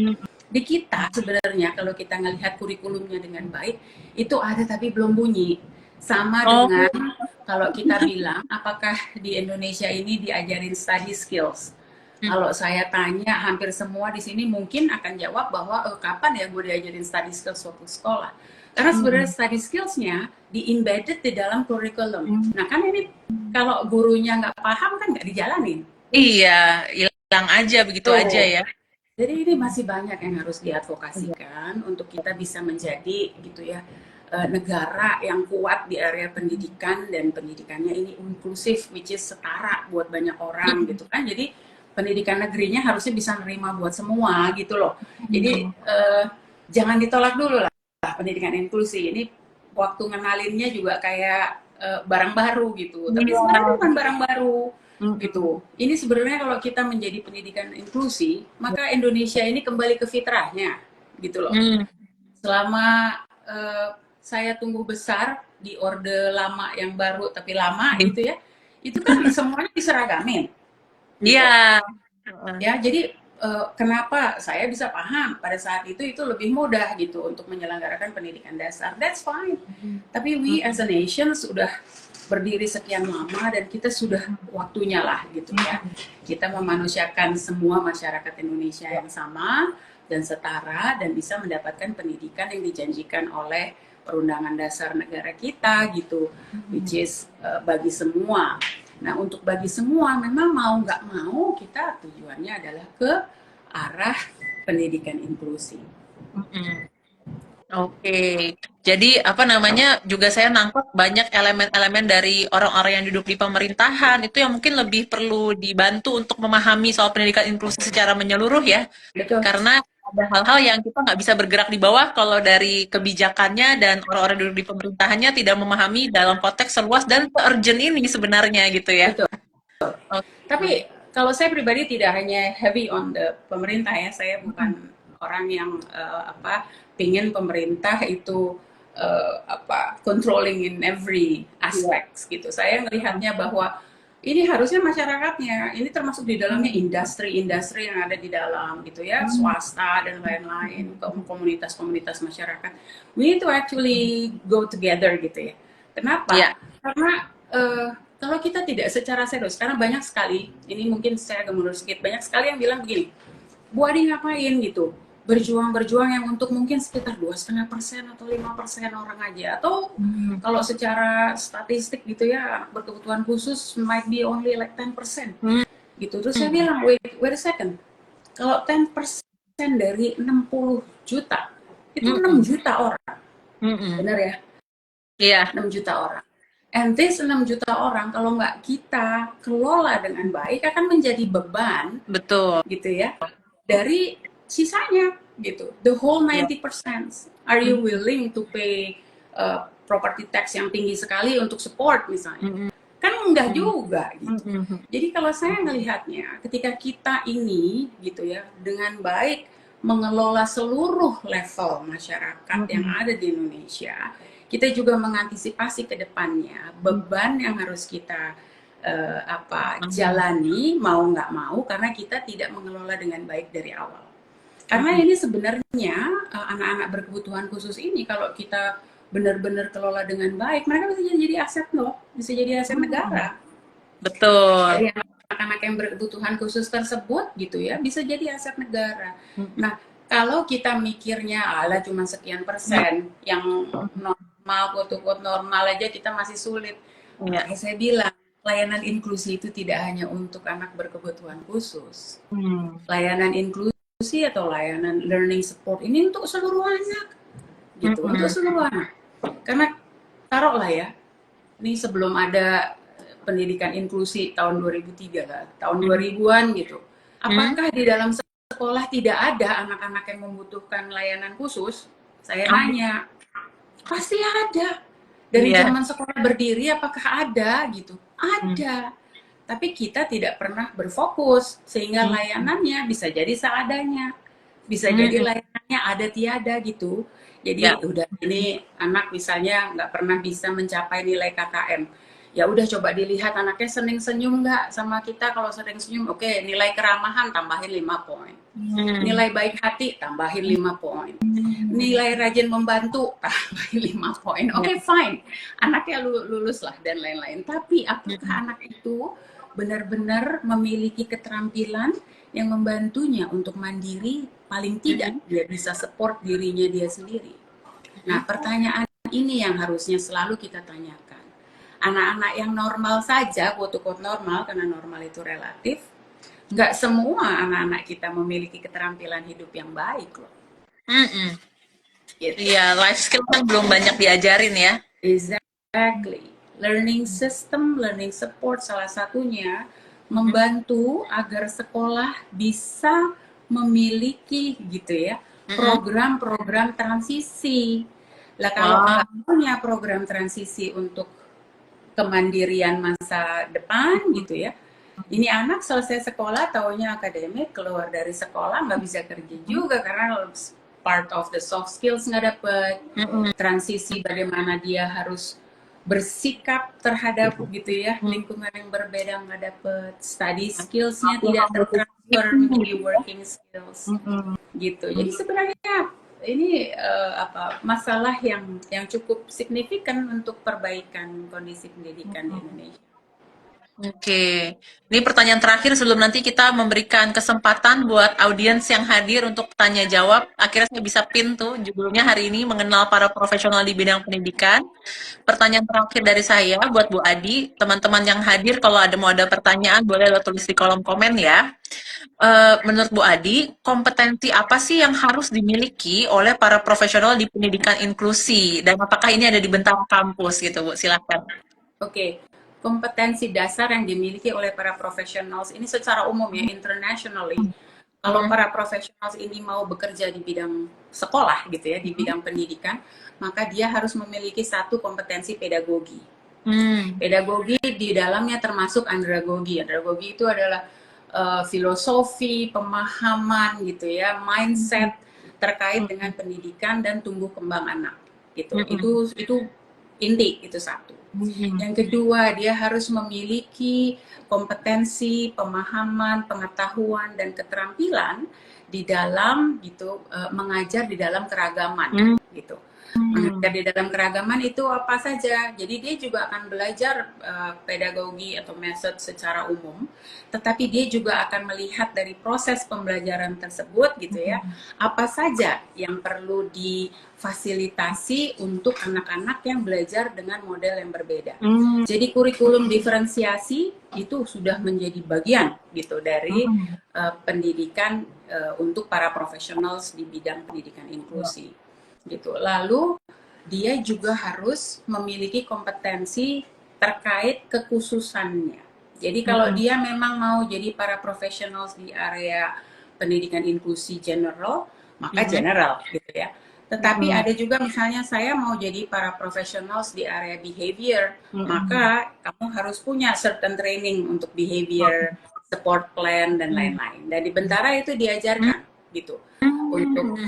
Di kita sebenarnya kalau kita ngelihat kurikulumnya dengan baik, itu ada tapi belum bunyi. Sama dengan kalau kita bilang apakah di Indonesia ini diajarin study skills. Kalau saya tanya hampir semua di sini mungkin akan jawab bahwa kapan ya gue diajarin study skills waktu sekolah. Karena sebenarnya study skills-nya di-embedded di dalam kurikulum. Nah kan ini kalau gurunya nggak paham kan nggak dijalanin. Iya, hilang aja begitu aja ya. Jadi ini masih banyak yang harus diadvokasikan untuk kita bisa menjadi gitu ya negara yang kuat di area pendidikan, dan pendidikannya ini inklusif, which is setara buat banyak orang gitu kan. Jadi pendidikan negerinya harusnya bisa nerima buat semua gitu loh. Jadi Hmm. jangan ditolak dulu lah pendidikan inklusi. Ini waktu ngenalinnya juga kayak barang baru gitu. Tapi sebenarnya itu Iya. bukan barang baru gitu. Mm-mm. Ini sebenarnya kalau kita menjadi pendidikan inklusi, maka Indonesia ini kembali ke fitrahnya gitu loh. Hmm. Selama saya tumbuh besar di orde lama yang baru tapi lama gitu ya, itu kan semuanya diseragamin Iya. gitu. Heeh. Ya, jadi kenapa saya bisa paham pada saat itu lebih mudah gitu untuk menyelenggarakan pendidikan dasar. That's fine. Tapi we as a nation sudah berdiri sekian lama dan kita sudah waktunya lah gitu ya. Kita memanusiakan semua masyarakat Indonesia yang sama dan setara dan bisa mendapatkan pendidikan yang dijanjikan oleh perundangan dasar negara kita gitu, which is bagi semua. Nah, untuk bagi semua, memang mau nggak mau kita tujuannya adalah ke arah pendidikan inklusi. Mm-mm. Oke, jadi apa namanya juga saya nangkep banyak elemen-elemen dari orang-orang yang duduk di pemerintahan itu yang mungkin lebih perlu dibantu untuk memahami soal pendidikan inklusi secara menyeluruh ya, Betul, karena ada hal-hal yang kita nggak bisa bergerak di bawah kalau dari kebijakannya dan orang-orang yang duduk di pemerintahannya tidak memahami dalam konteks seluas dan urgent ini sebenarnya gitu ya. betul. Oke. Tapi kalau saya pribadi tidak hanya heavy on the pemerintah ya, saya bukan orang yang pingin pemerintah itu controlling in every Iya. aspects gitu. Saya melihatnya bahwa ini harusnya masyarakatnya, ini termasuk di dalamnya industri-industri yang ada di dalam gitu ya, swasta dan lain-lain, komunitas-komunitas masyarakat. We need to actually go together gitu ya. Iya. Kenapa? Karena kalau kita tidak secara serius, karena banyak sekali, ini mungkin saya agak mundur sedikit, banyak sekali yang bilang begini, Bu Adi ngapain gitu, berjuang-berjuang yang untuk mungkin sekitar 2,5% atau 5% orang aja, atau Hmm. kalau secara statistik gitu ya, berkebutuhan khusus might be only like 10% Hmm. gitu. Terus saya bilang, wait a second, kalau 10% dari 60 juta, itu 6 Hmm. juta orang, Hmm. benar ya? Iya, 6 juta orang. And this 6 juta orang kalau nggak kita kelola dengan baik akan menjadi beban betul. gitu ya dari sisanya gitu. The whole Iya. 90%. Are you willing to pay property tax yang tinggi sekali untuk support misalnya? Hmm. Kan enggak Hmm. juga gitu. Hmm. Jadi kalau saya ngelihatnya ketika kita ini gitu ya dengan baik mengelola seluruh level masyarakat yang Hmm. ada di Indonesia, kita juga mengantisipasi ke depannya beban yang harus kita jalani mau nggak mau karena kita tidak mengelola dengan baik dari awal. Karena Hmm. ini sebenarnya anak-anak berkebutuhan khusus ini kalau kita benar-benar kelola dengan baik, mereka bisa jadi aset loh, bisa jadi aset Hmm. negara. Betul. Dari anak-anak yang berkebutuhan khusus tersebut gitu ya, bisa jadi aset negara. Hmm. Nah, kalau kita mikirnya ala cuma sekian persen yang normal, quote normal aja kita masih sulit. Iya. Makanya saya bilang, layanan inklusi itu tidak hanya untuk anak berkebutuhan khusus. Hmm. Layanan inklusi atau layanan learning support ini untuk seluruh anak gitu, untuk Hmm. seluruh anak. Karena taruhlah ya, ini sebelum ada pendidikan inklusi tahun 2003 lah, tahun 2000-an gitu. Hmm. Apakah di dalam sekolah tidak ada anak-anak yang membutuhkan layanan khusus? Saya Oh, nanya, pasti ada. Dari iya. zaman sekolah berdiri apakah ada gitu? Hmm. Ada. Tapi kita tidak pernah berfokus sehingga Hmm. layanannya bisa jadi seadanya. Bisa jadi Hmm. layanannya ada tiada gitu. Ya. Jadi udah ini anak misalnya nggak pernah bisa mencapai nilai KKM. Ya udah coba dilihat anaknya sering senyum nggak sama kita. Kalau sering senyum, oke, nilai keramahan tambahin 5 poin. Hmm. Nilai baik hati tambahin 5 poin. Nilai rajin membantu tambahin 5 poin. Ya. Oke, fine. Anaknya lulus lah dan lain-lain. Tapi apakah anak itu benar-benar memiliki keterampilan yang membantunya untuk mandiri? Paling tidak dia bisa support dirinya dia sendiri. Nah, pertanyaan ini yang harusnya selalu kita tanyakan. Anak-anak yang normal saja, quote-unquote normal, karena normal itu relatif, nggak semua anak-anak kita memiliki keterampilan hidup yang baik loh. Hmm. Gitu. Iya, life skill kan belum banyak diajarin ya. Exactly. Learning system, learning support salah satunya membantu agar sekolah bisa memiliki gitu ya program-program transisi. Lah kalau Wah, nggak punya program transisi untuk kemandirian masa depan gitu ya, ini anak selesai sekolah taunya akademik, keluar dari sekolah nggak bisa kerja juga karena part of the soft skills nggak dapet, transisi bagaimana dia harus bersikap terhadap gitu ya lingkungan yang berbeda nggak dapet, study skillsnya tidak tertransfer menjadi working skills gitu. Jadi sebenarnya ini masalah yang cukup signifikan untuk perbaikan kondisi pendidikan di Indonesia. Oke, ini pertanyaan terakhir sebelum nanti kita memberikan kesempatan buat audiens yang hadir untuk tanya jawab. Akhirnya saya bisa pin tuh judulnya hari ini mengenal para profesional di bidang pendidikan. Pertanyaan terakhir dari saya buat Bu Adi, teman-teman yang hadir kalau mau ada pertanyaan boleh lo tulis di kolom komen ya. Menurut Bu Adi, kompetensi apa sih yang harus dimiliki oleh para profesional di pendidikan inklusi dan apakah ini ada di Bentara kampus gitu Bu? Silakan. Oke, kompetensi dasar yang dimiliki oleh para profesionals ini secara umum ya, internationally. Kalau para profesionals ini mau bekerja di bidang sekolah gitu ya, di bidang pendidikan, maka dia harus memiliki satu kompetensi pedagogi. Pedagogi di dalamnya termasuk andragogi. Andragogi itu adalah filosofi, pemahaman gitu ya, mindset terkait dengan pendidikan dan tumbuh kembang anak gitu. Itu inti, itu satu. Yang kedua, dia harus memiliki kompetensi, pemahaman, pengetahuan dan keterampilan di dalam gitu mengajar di dalam keragaman gitu. Mengajar di dalam keragaman itu apa saja. Jadi dia juga akan belajar pedagogi atau metode secara umum, tetapi dia juga akan melihat dari proses pembelajaran tersebut gitu ya, apa saja yang perlu difasilitasi untuk anak-anak yang belajar dengan model yang berbeda. Jadi kurikulum diferensiasi itu sudah menjadi bagian gitu dari pendidikan untuk para profesionals di bidang pendidikan inklusi gitu. Lalu dia juga harus memiliki kompetensi terkait kekhususannya. Jadi kalau dia memang mau jadi para profesionals di area pendidikan inklusi general, maka general gitu ya. Tetapi ada juga misalnya saya mau jadi para profesionals di area behavior, maka kamu harus punya certain training untuk behavior, support plan dan lain-lain. Dan di Bentara itu diajarkan gitu untuk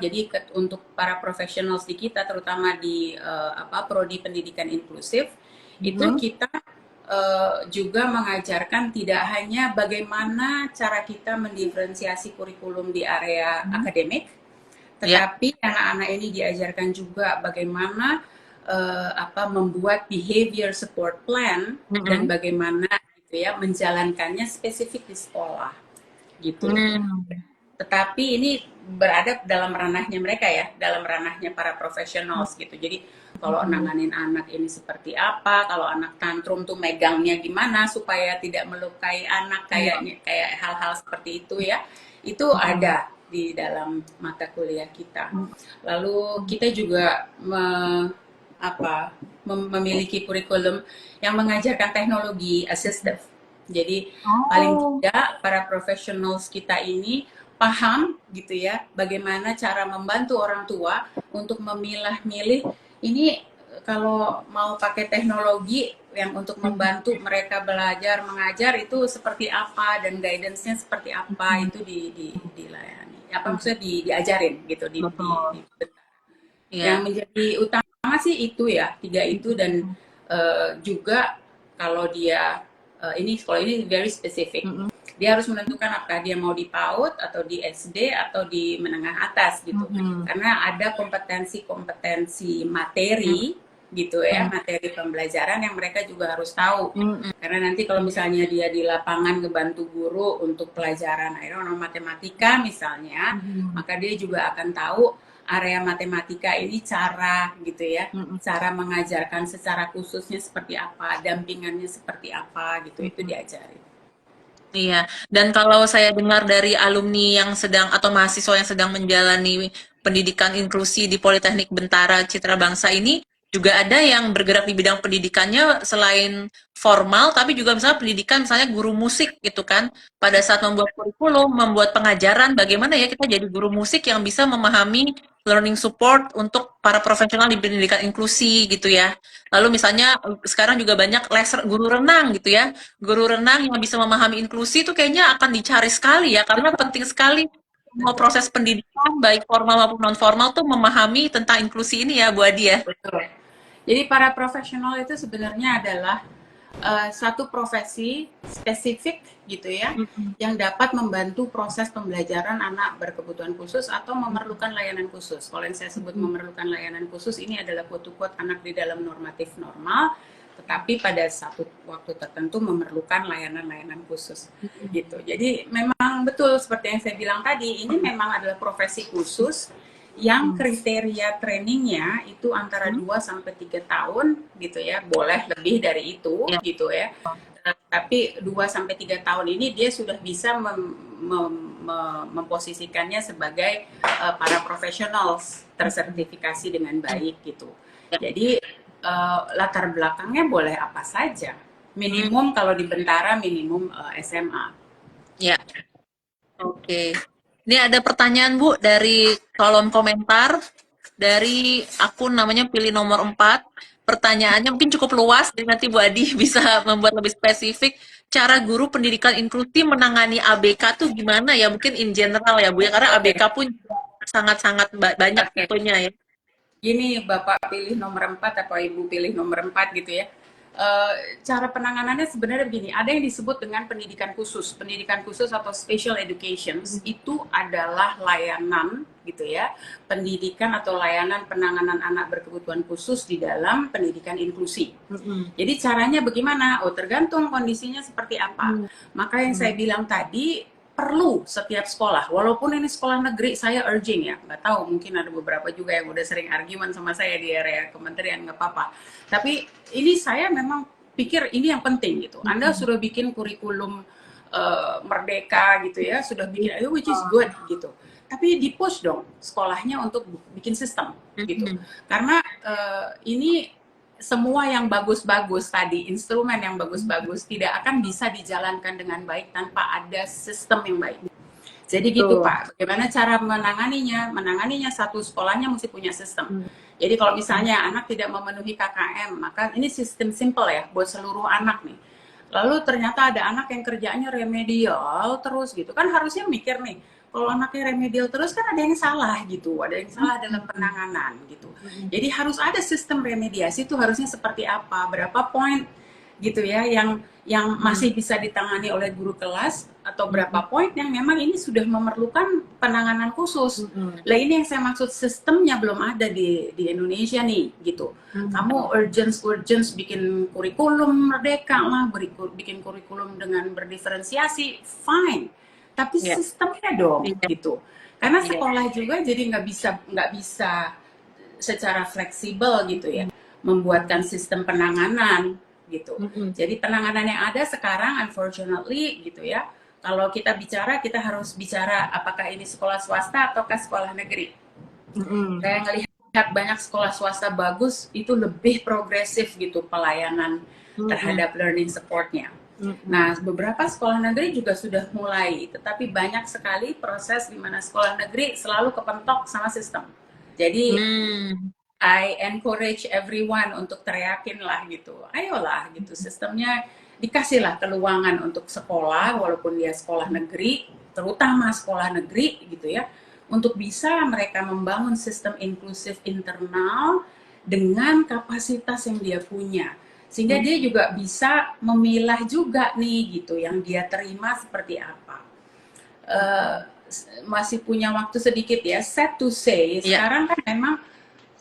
jadi untuk para profesionals di kita terutama di prodi pendidikan inklusif itu kita juga mengajarkan tidak hanya bagaimana cara kita mendiferensiasi kurikulum di area akademik, tetapi anak-anak ini diajarkan juga bagaimana membuat behavior support plan dan bagaimana gitu ya menjalankannya spesifik di sekolah gitu. Tetapi ini berada dalam ranahnya mereka ya, dalam ranahnya para profesionals gitu. Jadi kalau nanganin anak ini seperti apa, kalau anak tantrum tuh megangnya gimana supaya tidak melukai anak kayak hal-hal seperti itu ya, itu ada di dalam mata kuliah kita. Lalu kita juga memiliki kurikulum yang mengajarkan teknologi assistive. Jadi paling tidak para profesionals kita ini paham gitu ya bagaimana cara membantu orang tua untuk memilah-milih ini kalau mau pakai teknologi yang untuk membantu mereka belajar mengajar itu seperti apa dan guidance-nya seperti apa itu dilayani apa maksudnya diajarin gitu yang menjadi utama sih itu ya 3 itu dan juga kalau dia kalau ini very specific. Dia harus menentukan apakah dia mau di PAUD atau di SD atau di menengah atas gitu. Karena ada kompetensi materi gitu ya, materi pembelajaran yang mereka juga harus tahu. Karena nanti kalau misalnya dia di lapangan ngebantu guru untuk pelajaran matematika misalnya, maka dia juga akan tahu area matematika ini cara gitu ya, cara mengajarkan secara khususnya seperti apa, dampingannya seperti apa gitu, itu diajarin. Iya, dan kalau saya dengar dari alumni yang sedang atau mahasiswa yang sedang menjalani pendidikan inklusi di Politeknik Bentara Citra Bangsa ini, juga ada yang bergerak di bidang pendidikannya selain formal, tapi juga misalnya pendidikan, misalnya guru musik gitu kan, pada saat membuat kurikulum, membuat pengajaran, bagaimana ya kita jadi guru musik yang bisa memahami learning support untuk para profesional di pendidikan inklusi gitu ya. Lalu misalnya sekarang juga banyak guru renang gitu ya, guru renang yang bisa memahami inklusi itu kayaknya akan dicari sekali ya, karena penting sekali semua Betul, proses pendidikan, baik formal maupun non formal tuh memahami tentang inklusi ini ya, Bu Adi ya. betul. Jadi para profesional itu sebenarnya adalah satu profesi spesifik gitu ya, Mm-mm. yang dapat membantu proses pembelajaran anak berkebutuhan khusus atau memerlukan layanan khusus. Kalau yang saya sebut Mm-mm. memerlukan layanan khusus ini adalah quote-to-quote anak di dalam normatif normal, tetapi pada satu waktu tertentu memerlukan layanan-layanan khusus gitu. Jadi memang betul seperti yang saya bilang tadi, ini memang adalah profesi khusus yang kriteria trainingnya itu antara 2 sampai 3 tahun gitu ya, boleh lebih dari itu Ya. gitu ya. Tapi 2 sampai 3 tahun ini dia sudah bisa memposisikannya sebagai para profesional tersertifikasi dengan baik gitu. Ya. Jadi latar belakangnya boleh apa saja. Minimum kalau di Bentara minimum SMA. Ya. Oke. Ini ada pertanyaan Bu dari kolom komentar dari akun namanya pilih nomor 4. Pertanyaannya mungkin cukup luas, jadi nanti Bu Adi bisa membuat lebih spesifik. Cara guru pendidikan inklusi menangani ABK tuh gimana ya? Mungkin in general ya Bu ya, karena Oke, ABK pun sangat-sangat banyak oke. tipenya ya. Gini, Bapak pilih nomor 4 atau Ibu pilih nomor 4 gitu ya. Cara penanganannya sebenarnya begini, ada yang disebut dengan pendidikan khusus. Pendidikan khusus atau special education itu adalah layanan gitu ya, pendidikan atau layanan penanganan anak berkebutuhan khusus di dalam pendidikan inklusi. Mm-mm. Jadi caranya bagaimana? Oh, tergantung kondisinya seperti apa. Maka yang saya bilang tadi, perlu setiap sekolah, walaupun ini sekolah negeri, saya urging ya, nggak tahu mungkin ada beberapa juga yang udah sering argumen sama saya di area kementerian, nggak apa-apa. Tapi ini saya memang pikir ini yang penting gitu. Anda sudah bikin kurikulum merdeka gitu ya, sudah bikin, which is good gitu. Tapi di push dong sekolahnya untuk bikin sistem gitu. Mm-mm. Karena ini semua yang bagus-bagus tadi, instrumen yang bagus-bagus tidak akan bisa dijalankan dengan baik tanpa ada sistem yang baik. Jadi gitu Betul. Pak, bagaimana cara menanganinya? Menanganinya satu sekolahnya mesti punya sistem. Jadi kalau misalnya anak tidak memenuhi KKM, maka ini sistem simple ya buat seluruh anak nih. Lalu ternyata ada anak yang kerjaannya remedial terus gitu. Kan harusnya mikir nih, kalau anaknya remedial terus kan ada yang salah gitu, ada yang salah dalam penanganan gitu. Jadi harus ada sistem remediasi itu harusnya seperti apa, berapa poin gitu ya yang masih bisa ditangani oleh guru kelas atau berapa poin yang memang ini sudah memerlukan penanganan khusus. Lah ini yang saya maksud sistemnya belum ada di Indonesia nih gitu. Kamu urgence bikin kurikulum merdeka lah, bikin kurikulum dengan berdiferensiasi, fine. Tapi Ya. sistemnya dong Iya. gitu. Karena Iya. sekolah juga jadi nggak bisa secara fleksibel gitu ya membuatkan sistem penanganan gitu. Mm-mm. Jadi penanganan yang ada sekarang unfortunately gitu ya. Kalau kita bicara kita harus bicara apakah ini sekolah swasta ataukah sekolah negeri. Mm-mm. Saya ngelihat banyak sekolah swasta bagus itu lebih progresif gitu pelayanan Mm-mm. terhadap learning supportnya. Mm-mm. Nah, beberapa sekolah negeri juga sudah mulai, tetapi banyak sekali proses di mana sekolah negeri selalu kepentok sama sistem. Jadi Mm. I encourage everyone untuk teriakin lah gitu, ayolah gitu sistemnya dikasihlah keluangan untuk sekolah walaupun dia sekolah negeri, terutama sekolah negeri gitu ya, untuk bisa mereka membangun sistem inklusif internal dengan kapasitas yang dia punya sehingga dia juga bisa memilah juga nih gitu yang dia terima seperti apa. Uh, Masih punya waktu sedikit ya, sad to say Ya. sekarang kan memang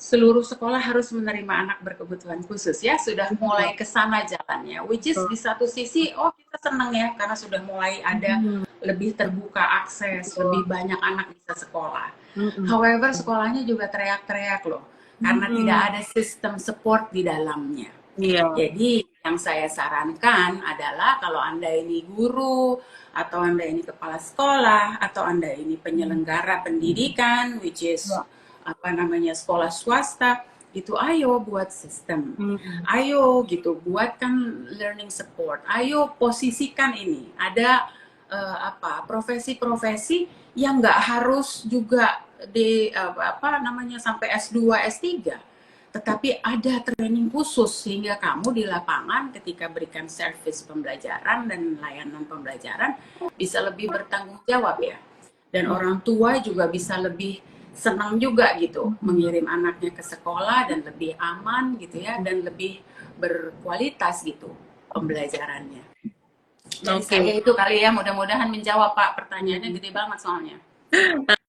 seluruh sekolah harus menerima anak berkebutuhan khusus ya, sudah mulai ke sana jalannya, which is di satu sisi oh kita senang ya karena sudah mulai ada lebih terbuka akses, lebih banyak anak bisa sekolah. However sekolahnya juga teriak-teriak loh karena tidak ada sistem support di dalamnya. Iya. Jadi yang saya sarankan adalah kalau Anda ini guru atau Anda ini kepala sekolah atau Anda ini penyelenggara pendidikan which is apa namanya sekolah swasta, Gitu, ayo buat sistem, Hmm. ayo gitu buatkan learning support, ayo posisikan ini ada apa profesi-profesi yang nggak harus juga di apa namanya sampai S2 S3, tetapi ada training khusus sehingga kamu di lapangan ketika berikan service pembelajaran dan layanan pembelajaran bisa lebih bertanggung jawab ya, dan orang tua juga bisa lebih senang juga gitu mengirim anaknya ke sekolah dan lebih aman gitu ya, dan lebih berkualitas gitu pembelajarannya. Jadi Oke. saya itu kali ya, mudah-mudahan menjawab Pak, pertanyaannya gede banget soalnya.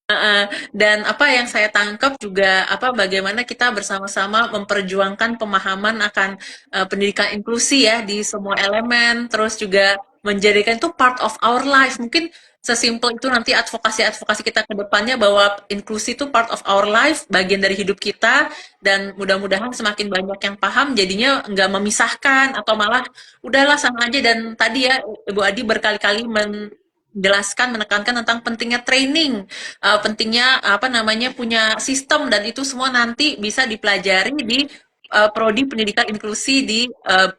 Heeh. Dan apa yang saya tangkap juga apa bagaimana kita bersama-sama memperjuangkan pemahaman akan pendidikan inklusi ya di semua elemen, terus juga menjadikan itu part of our life. Mungkin sesimpel itu nanti advokasi-advokasi kita ke depannya bahwa inklusi itu part of our life, bagian dari hidup kita, dan mudah-mudahan semakin banyak yang paham jadinya nggak memisahkan atau malah udahlah sama aja. Dan tadi ya Ibu Adi berkali-kali menjelaskan, menekankan tentang pentingnya training, pentingnya apa namanya punya sistem, dan itu semua nanti bisa dipelajari di prodi pendidikan inklusi di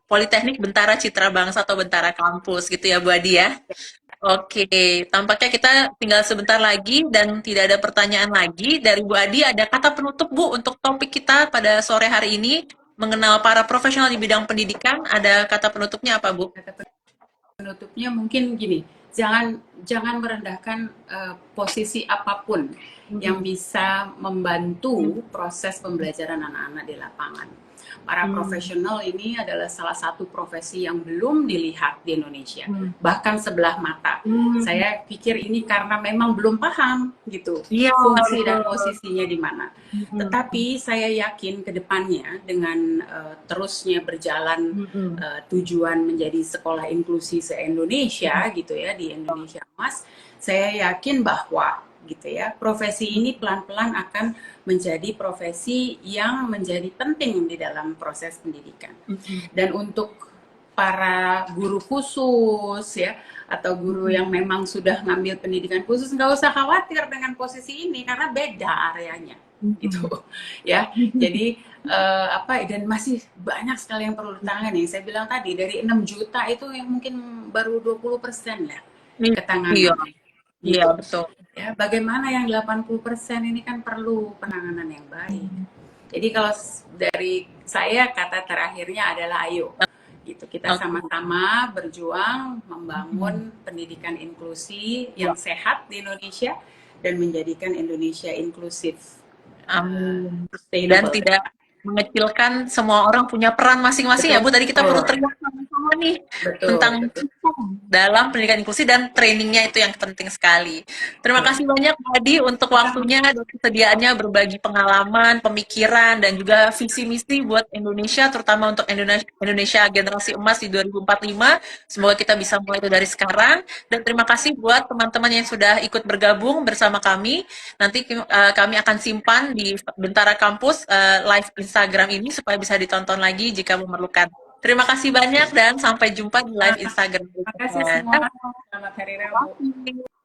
Politeknik Bentara Citra Bangsa atau Bentara Kampus gitu ya Bu Adi ya. Oke, tampaknya kita tinggal sebentar lagi dan tidak ada pertanyaan lagi dari Bu Adi. Ada kata penutup Bu untuk topik kita pada sore hari ini mengenal para profesional di bidang pendidikan. Ada kata penutupnya apa Bu? Kata penutupnya mungkin gini, jangan jangan merendahkan posisi apapun yang bisa membantu proses pembelajaran anak-anak di lapangan. Para profesional ini adalah salah satu profesi yang belum dilihat di Indonesia, bahkan sebelah mata. Saya pikir ini karena memang belum paham gitu Iya, fungsi dan betul. posisinya di mana. Tetapi saya yakin ke depannya dengan terusnya berjalan tujuan menjadi sekolah inklusi se-Indonesia gitu ya, di Indonesia Emas, saya yakin bahwa gitu ya, profesi ini pelan-pelan akan menjadi profesi yang menjadi penting di dalam proses pendidikan. Dan untuk para guru khusus ya, atau guru yang memang sudah ngambil pendidikan khusus, nggak usah khawatir dengan posisi ini karena beda areanya gitu ya. Jadi apa, dan masih banyak sekali yang perlu ditangani. Saya bilang tadi dari 6 juta itu yang mungkin baru 20% ya Iya, ketanganan iya gitu betul. ya. Bagaimana yang 80% ini kan perlu penanganan yang baik. Jadi kalau dari saya kata terakhirnya adalah ayo gitu, kita Oke. sama-sama berjuang membangun pendidikan inklusi yang sehat di Indonesia dan menjadikan Indonesia inklusif, Amin. Dan sustainable. tidak mengecilkan, semua orang punya peran masing-masing ya Betul, Bu. Tadi kita perlu teriak sama-sama nih betul, tentang betul. dalam pendidikan inklusi dan trainingnya itu yang penting sekali. Terima Ya, kasih banyak Bu Adi untuk waktunya dan kesediaannya berbagi pengalaman, pemikiran, dan juga visi misi buat Indonesia, terutama untuk Indonesia generasi emas di 2045. Semoga kita bisa mulai itu dari sekarang. Dan terima kasih buat teman-teman yang sudah ikut bergabung bersama kami. Nanti kami akan simpan di Bentara Kampus live Instagram ini supaya bisa ditonton lagi jika memerlukan. Terima kasih banyak dan sampai jumpa di live Instagram terima kasih berikutnya. semua. Selamat hari Rabu. Terima kasih.